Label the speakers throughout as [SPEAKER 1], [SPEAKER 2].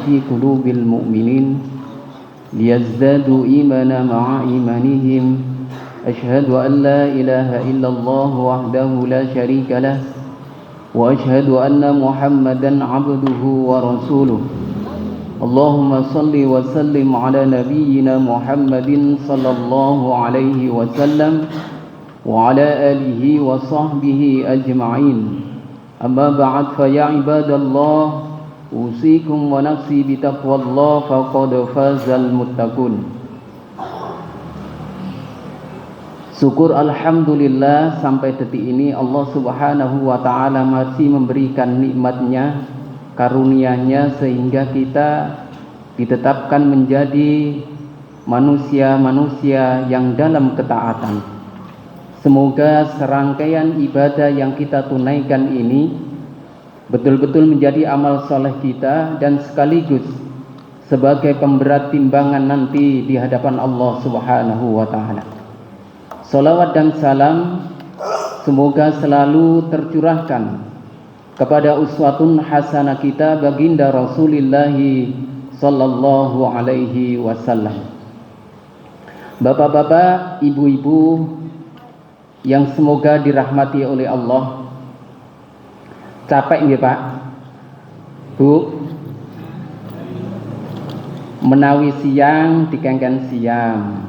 [SPEAKER 1] في قلوب المؤمنين ليزدادوا إيمانا مع إيمانهم أشهد أن لا إله إلا الله وحده لا شريك له وأشهد أن محمدا عبده ورسوله اللهم صل وسلم على نبينا محمد صلى الله عليه وسلم وعلى آله وصحبه أجمعين أما بعد فيا عباد الله usikum wa nafsi bitaqwallah faqad fazal muttaqun. Syukur alhamdulillah sampai detik ini Allah subhanahu wa ta'ala masih memberikan nikmatnya, karunia-Nya sehingga kita ditetapkan menjadi manusia-manusia yang dalam ketaatan. Semoga serangkaian ibadah yang kita tunaikan ini betul-betul menjadi amal soleh kita dan sekaligus sebagai pemberat timbangan nanti di hadapan Allah subhanahu wa ta'ala. Salawat dan salam semoga selalu tercurahkan kepada uswatun hasanah kita baginda Rasulullah sallallahu alaihi wasallam. Bapak-bapak, ibu-ibu yang semoga dirahmati oleh Allah. Capek nggih Pak? Bu? Menawi siang dikengken siang.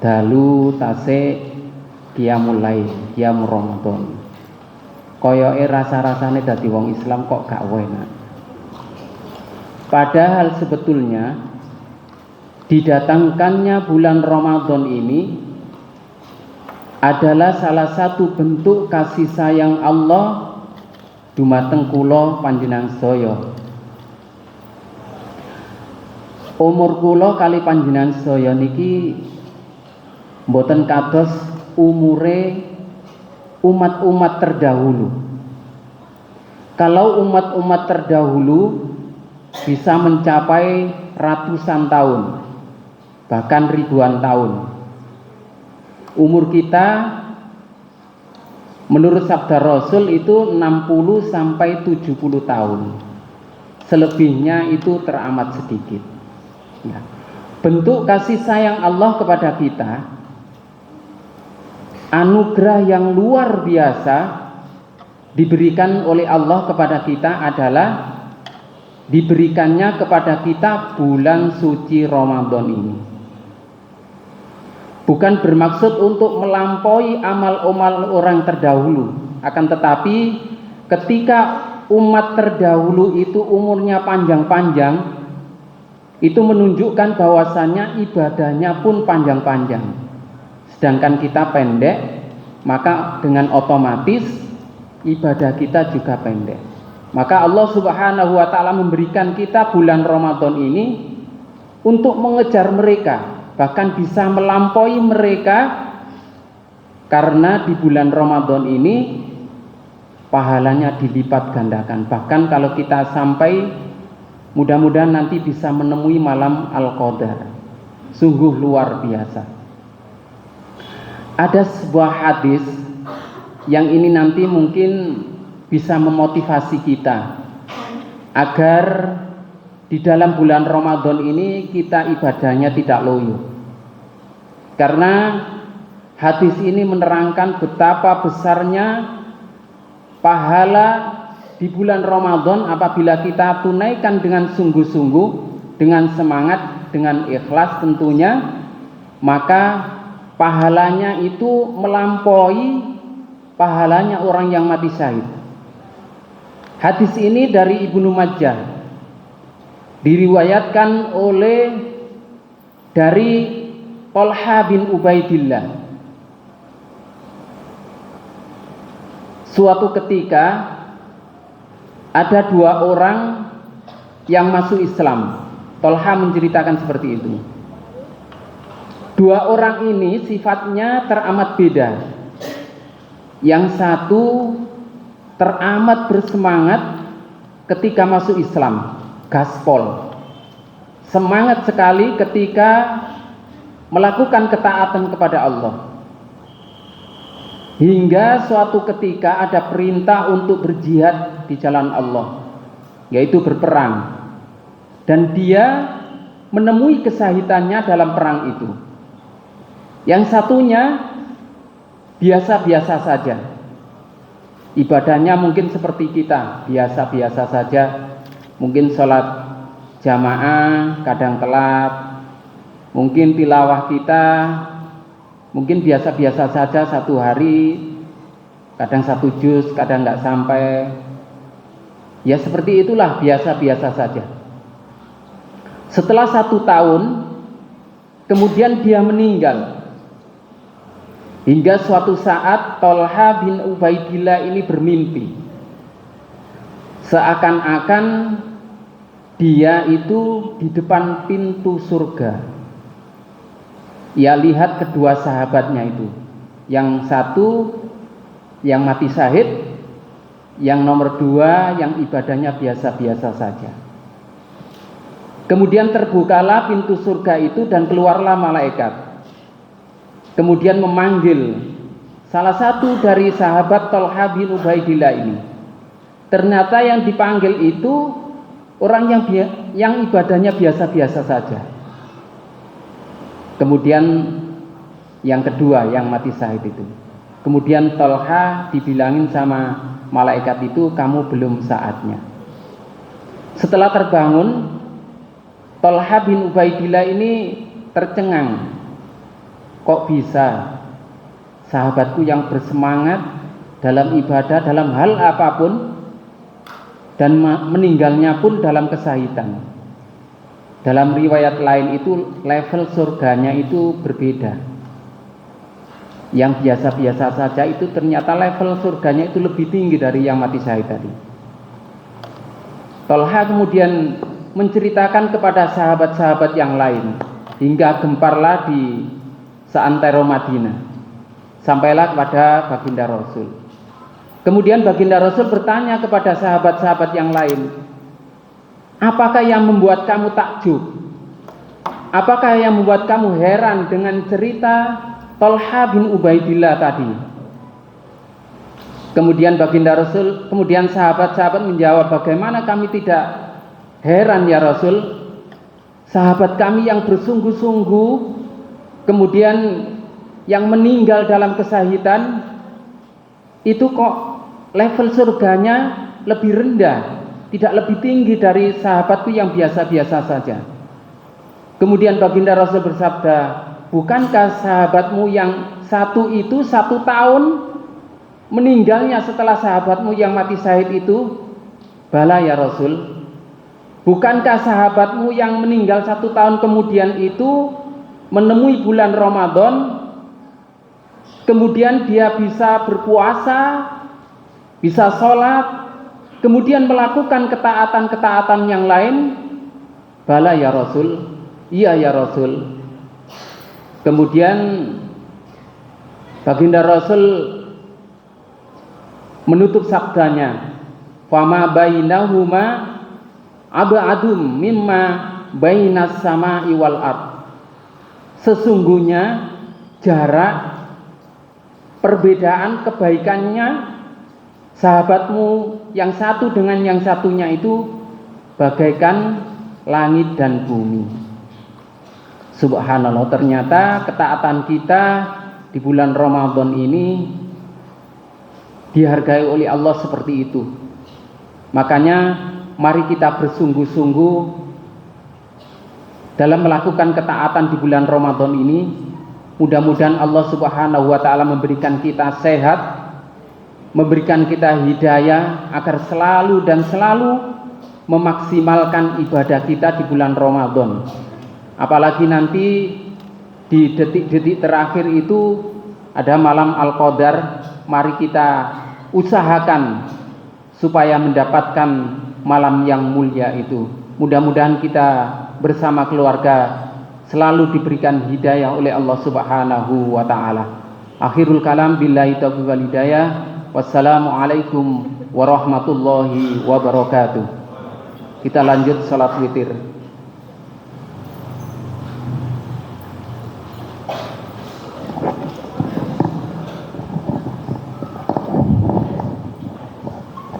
[SPEAKER 1] Dalu tasik qiyamul lail, qiyam Ramadan. Koyoke rasa-rasane dadi wong Islam kok gak enak. Padahal sebetulnya didatangkannya bulan Ramadan ini adalah salah satu bentuk kasih sayang Allah dumateng kula panjenengan sedaya. Umur kula kali panjenengan sedaya niki mboten kados umure umat-umat terdahulu. Kalau umat-umat terdahulu bisa mencapai ratusan tahun, bahkan ribuan tahun. Umur kita menurut sabda Rasul itu 60 sampai 70 tahun. Selebihnya itu teramat sedikit. Ya. Bentuk kasih sayang Allah kepada kita, anugerah yang luar biasa diberikan oleh Allah kepada kita adalah diberikannya kepada kita bulan suci Ramadan ini. Bukan bermaksud untuk melampaui amal-amal orang terdahulu, akan tetapi ketika umat terdahulu itu umurnya panjang-panjang, itu menunjukkan bahwasannya ibadahnya pun panjang-panjang. Sedangkan kita pendek, maka dengan otomatis ibadah kita juga pendek. Maka Allah subhanahu wa ta'ala memberikan kita bulan Ramadan ini untuk mengejar mereka, bahkan bisa melampaui mereka, karena di bulan Ramadan ini pahalanya dilipat gandakan. Bahkan kalau kita sampai mudah-mudahan nanti bisa menemui malam Al-Qadar, sungguh luar biasa. Ada sebuah hadis yang ini nanti mungkin bisa memotivasi kita agar di dalam bulan Ramadan ini kita ibadahnya tidak loyo. Karena hadis ini menerangkan betapa besarnya pahala di bulan Ramadan apabila kita tunaikan dengan sungguh-sungguh, dengan semangat, dengan ikhlas tentunya, maka pahalanya itu melampaui pahalanya orang yang mati syahid. Hadis ini dari Ibnu Majah, diriwayatkan dari Talha bin Ubaidillah. Suatu ketika ada dua orang yang masuk Islam. Talha menceritakan seperti itu. Dua orang ini sifatnya teramat beda. Yang satu teramat bersemangat ketika masuk Islam, gaspol, semangat sekali ketika melakukan ketaatan kepada Allah. Hingga suatu ketika ada perintah untuk berjihad di jalan Allah, yaitu berperang. dan dia menemui kesahitannya dalam perang itu. Yang satunya biasa-biasa saja, ibadahnya mungkin seperti kita, biasa-biasa saja, mungkin sholat jamaah kadang telat, mungkin tilawah kita mungkin biasa-biasa saja, satu hari kadang 1 juz, kadang nggak sampai. Ya seperti itulah, biasa-biasa saja. Setelah 1 tahun kemudian dia meninggal. Hingga suatu saat Thalha bin Ubaidillah ini bermimpi, seakan-akan dia itu di depan pintu surga. Ia lihat kedua sahabatnya itu, yang satu yang mati syahid, yang nomor 2 yang ibadahnya biasa-biasa saja. Kemudian terbukalah pintu surga itu dan keluarlah malaikat. Kemudian memanggil salah satu dari sahabat Thalha bin Ubaidillah ini. Ternyata yang dipanggil itu orang yang ibadahnya biasa-biasa saja. Kemudian yang kedua yang mati syahid itu. Kemudian Thalha dibilangin sama malaikat itu, kamu belum saatnya. Setelah terbangun, Thalha bin Ubaidillah ini tercengang. Kok bisa sahabatku yang bersemangat dalam ibadah, dalam hal apapun, dan meninggalnya pun dalam kesahitan. Dalam riwayat lain itu level surganya itu berbeda. Yang biasa-biasa saja itu ternyata level surganya itu lebih tinggi dari yang mati syahid tadi. Thalha kemudian menceritakan kepada sahabat-sahabat yang lain, hingga gemparlah di seantero Madinah, sampailah kepada baginda Rasul. Kemudian baginda Rasul bertanya kepada sahabat-sahabat yang lain, apakah yang membuat kamu takjub? Apakah yang membuat kamu heran dengan cerita Thalha bin Ubaidillah tadi? Kemudian baginda Rasul, kemudian sahabat-sahabat menjawab, bagaimana kami tidak heran ya Rasul? Sahabat kami yang bersungguh-sungguh, kemudian yang meninggal dalam kesahitan itu kok level surganya lebih rendah, tidak lebih tinggi dari sahabatku yang biasa-biasa saja. Kemudian baginda Rasul bersabda, bukankah sahabatmu yang satu itu 1 tahun meninggalnya setelah sahabatmu yang mati syahid itu? Bala ya Rasul. Bukankah sahabatmu yang meninggal 1 tahun kemudian itu menemui bulan Ramadan, kemudian dia bisa berpuasa, bisa sholat, kemudian melakukan ketaatan-ketaatan yang lain? Bala ya Rasul. Iya ya Rasul. Kemudian baginda Rasul menutup sabdanya, fama bainahuma ab'adum mimma bainas sama'i wal ard. Sesungguhnya jarak perbedaan kebaikannya sahabatmu yang satu dengan yang satunya itu bagaikan langit dan bumi. Subhanallah, ternyata ketaatan kita di bulan Ramadan ini dihargai oleh Allah seperti itu. Makanya mari kita bersungguh-sungguh dalam melakukan ketaatan di bulan Ramadan ini. Mudah-mudahan Allah Subhanahu wa ta'ala memberikan kita sehat, memberikan kita hidayah agar selalu dan selalu memaksimalkan ibadah kita di bulan Ramadan. Apalagi nanti di detik-detik terakhir itu ada malam Al-Qadar. Mari kita usahakan supaya mendapatkan malam yang mulia itu. Mudah-mudahan kita bersama keluarga selalu diberikan hidayah oleh Allah Subhanahu wa ta'ala. Akhirul kalam, billahi taufiq wal hidayah. Wassalamualaikum warahmatullahi wabarakatuh. Kita lanjut salat witir.